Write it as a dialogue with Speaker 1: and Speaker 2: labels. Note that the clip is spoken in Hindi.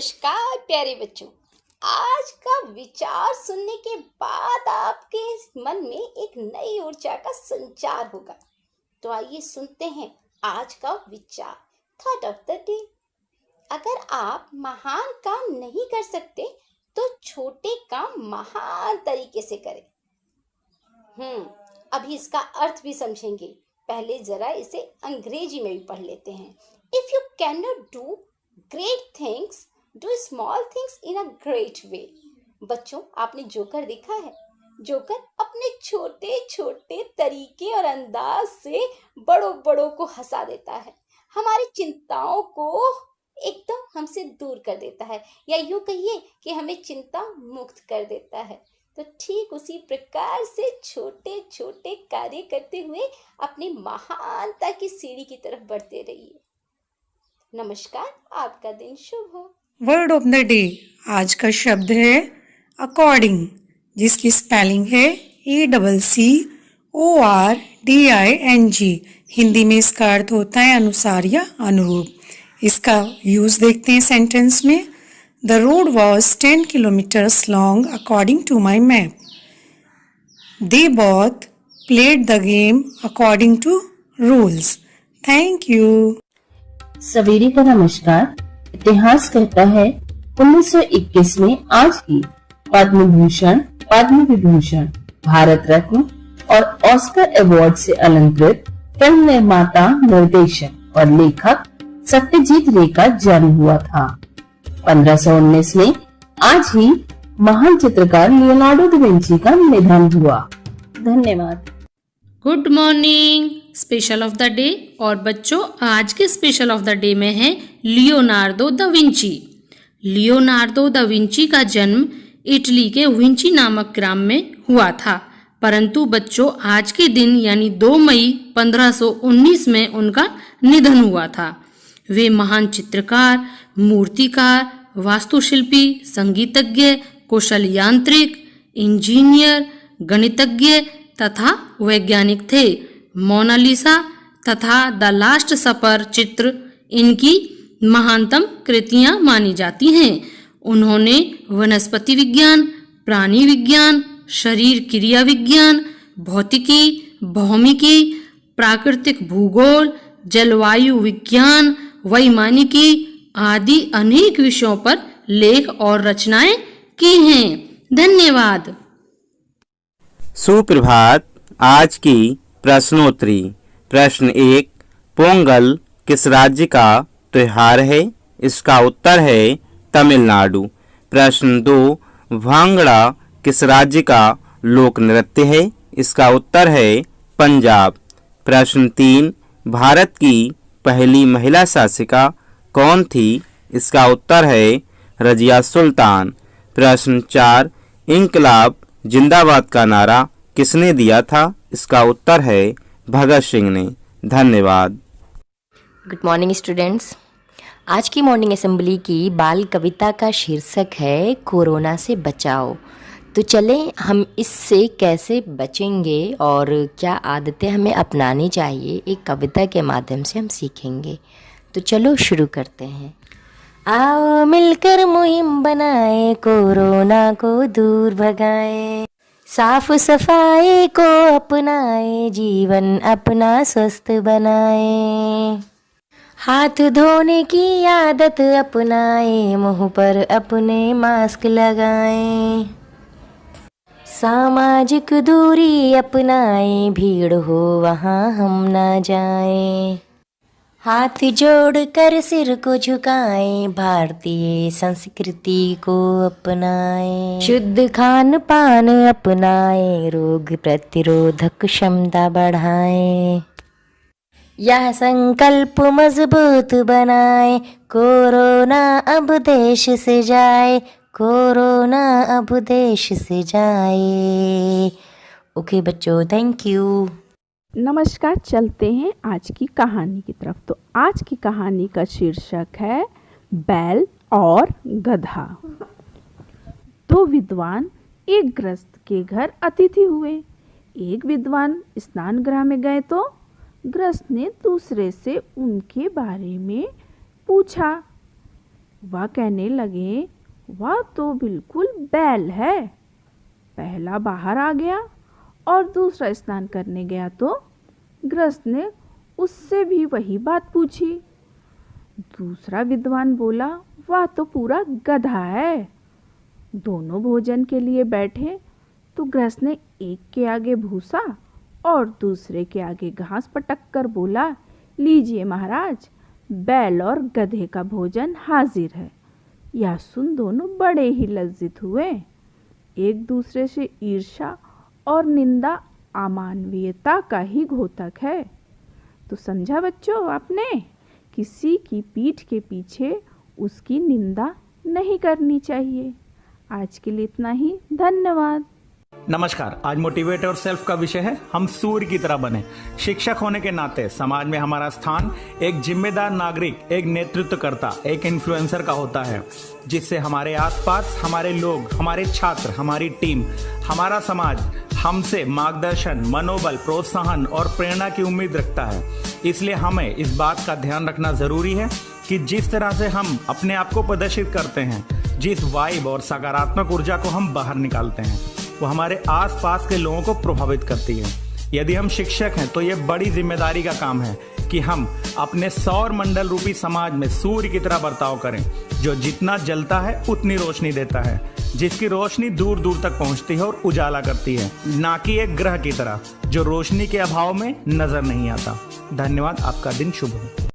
Speaker 1: नमस्कार प्यारे बच्चों। आज का विचार सुनने के बाद आपके मन में एक नई ऊर्जा का संचार होगा। तो आइए सुनते हैं आज का विचार, थॉट ऑफ द डे। अगर आप महान काम नहीं कर सकते तो छोटे काम महान तरीके से करें। अभी इसका अर्थ भी समझेंगे। पहले जरा इसे अंग्रेजी में भी पढ़ लेते हैं। If you can not do great things, do small things in a great way. बच्चों, आपने जोकर देखा है? जोकर अपने छोटे छोटे तरीके और अंदाज से बड़ों बड़ों को हंसा देता है, हमारी चिंताओं को एकदम हमसे दूर कर देता है, या यूं कहिए कि हमें चिंता मुक्त कर देता है। तो ठीक उसी प्रकार से छोटे छोटे कार्य करते हुए अपनी महानता की सीढ़ी की तरफ बढ़ते रहिए। नमस्कार, आपका दिन शुभ हो।
Speaker 2: वर्ड ऑफ द डे आज का शब्द है अकॉर्डिंग, जिसकी स्पेलिंग है ACCORDING। हिंदी में इसका अर्थ होता है अनुसार या अनुरूप। इसका यूज देखते हैं सेंटेंस में। The road was 10 kilometres long according to my map. They both played the game according to rules. Thank you.
Speaker 3: सवेरे का नमस्कार। इतिहास कहता है 1921 में आज ही पद्म भूषण, पद्म विभूषण, भारत रत्न और ऑस्कर अवार्ड से अलंकृत फिल्म निर्माता, निर्देशक और लेखक सत्यजीत रे का जन्म हुआ था। 1519 में आज ही महान चित्रकार लियोनार्डो दा विंची का निधन हुआ। धन्यवाद।
Speaker 4: Good morning. Special of the day. और बच्चों, आज के स्पेशल ऑफ द डे में है Leonardo da Vinci. Leonardo da Vinci का जन्म इटली के विंची नामक ग्राम में हुआ था, परंतु बच्चों आज के दिन यानी 2 मई 1519 में उनका निधन हुआ था। वे महान चित्रकार, मूर्तिकार, वास्तुशिल्पी, संगीतज्ञ, कुशल यांत्रिक, इंजीनियर, गणितज्ञ तथा वैज्ञानिक थे। मोनालिसा तथा द लास्ट सपर चित्र इनकी महानतम कृतियां मानी जाती हैं। उन्होंने वनस्पति विज्ञान, प्राणी विज्ञान, शरीर क्रिया विज्ञान, भौतिकी, भौमिकी, प्राकृतिक भूगोल, जलवायु विज्ञान, वैमानिकी आदि अनेक विषयों पर लेख और रचनाएं की हैं। धन्यवाद।
Speaker 5: सुप्रभात। आज की प्रश्नोत्तरी। प्रश्न 1, पोंगल किस राज्य का त्योहार है? इसका उत्तर है तमिलनाडु। प्रश्न 2, भांगड़ा किस राज्य का लोक नृत्य है? इसका उत्तर है पंजाब। प्रश्न 3, भारत की पहली महिला शासिका कौन थी? इसका उत्तर है रजिया सुल्तान। प्रश्न 4, इंकलाब जिंदाबाद का नारा किसने दिया था? इसका उत्तर है भगत सिंह ने। धन्यवाद।
Speaker 6: Good morning students. आज की मॉर्निंग असेंबली की बाल कविता का शीर्षक है कोरोना से बचाओ। तो चलें हम इससे कैसे बचेंगे और क्या आदतें हमें अपनानी चाहिए, एक कविता के माध्यम से हम सीखेंगे। तो चलो शुरू करते हैं। आओ मिलकर मुहिम बनाए, कोरोना को दूर भगाए, साफ सफाई को अपनाए, जीवन अपना स्वस्थ बनाए, हाथ धोने की आदत अपनाए, मुंह पर अपने मास्क लगाए, सामाजिक दूरी अपनाए, भीड़ हो वहाँ हम ना जाए, हाथ जोड़कर सिर को झुकाएं, भारतीय संस्कृति को अपनाएं, शुद्ध खान पान अपनाएं, रोग प्रतिरोधक क्षमता बढ़ाएं, यह संकल्प मजबूत बनाए, कोरोना अब देश से जाए, कोरोना अब देश से जाए। ओके बच्चों, थैंक यू।
Speaker 7: नमस्कार। चलते हैं आज की कहानी की तरफ। तो आज की कहानी का शीर्षक है बैल और गधा। 2 विद्वान एक गृहस्थ के घर अतिथि हुए। एक विद्वान स्नान गृह में गए तो गृहस्थ ने दूसरे से उनके बारे में पूछा। वह कहने लगे, वह तो बिल्कुल बैल है। पहला बाहर आ गया और दूसरा स्नान करने गया तो गृहस्थ ने उससे भी वही बात पूछी। दूसरा विद्वान बोला, वह तो पूरा गधा है। दोनों भोजन के लिए बैठे तो गृहस्थ ने एक के आगे भूसा और दूसरे के आगे घास पटक कर बोला, लीजिए महाराज, बैल और गधे का भोजन हाजिर है। यह सुन दोनों बड़े ही लज्जित हुए। एक दूसरे से ईर्ष्या और निंदा अमानवीयता का ही घोतक है। तो समझा बच्चों आपने, किसी की पीठ के पीछे उसकी निंदा नहीं करनी चाहिए। आज के लिए इतना ही, धन्यवाद।
Speaker 8: नमस्कार। आज मोटिवेट और सेल्फ का विषय है हम सूर्य की तरह बने। शिक्षक होने के नाते समाज में हमारा स्थान एक जिम्मेदार नागरिक, एक नेतृत्वकर्ता, एक इन्फ्लुएंसर का होता है, जिससे हमारे आसपास हमारे लोग, हमारे छात्र, हमारी टीम, हमारा समाज हमसे मार्गदर्शन, मनोबल, प्रोत्साहन और प्रेरणा की उम्मीद रखता है। इसलिए हमें इस बात का ध्यान रखना जरूरी है कि जिस तरह से हम अपने आप को प्रदर्शित करते हैं, जिस वाइब और सकारात्मक ऊर्जा को हम बाहर निकालते हैं, वो हमारे आसपास के लोगों को प्रभावित करती है। यदि हम शिक्षक हैं तो ये बड़ी जिम्मेदारी का काम है कि हम अपने सौर मंडल रूपी समाज में सूर्य की तरह बर्ताव करें, जो जितना जलता है उतनी रोशनी देता है, जिसकी रोशनी दूर दूर तक पहुंचती है और उजाला करती है, ना कि एक ग्रह की तरह जो रोशनी के अभाव में नजर नहीं आता। धन्यवाद। आपका दिन शुभ हो।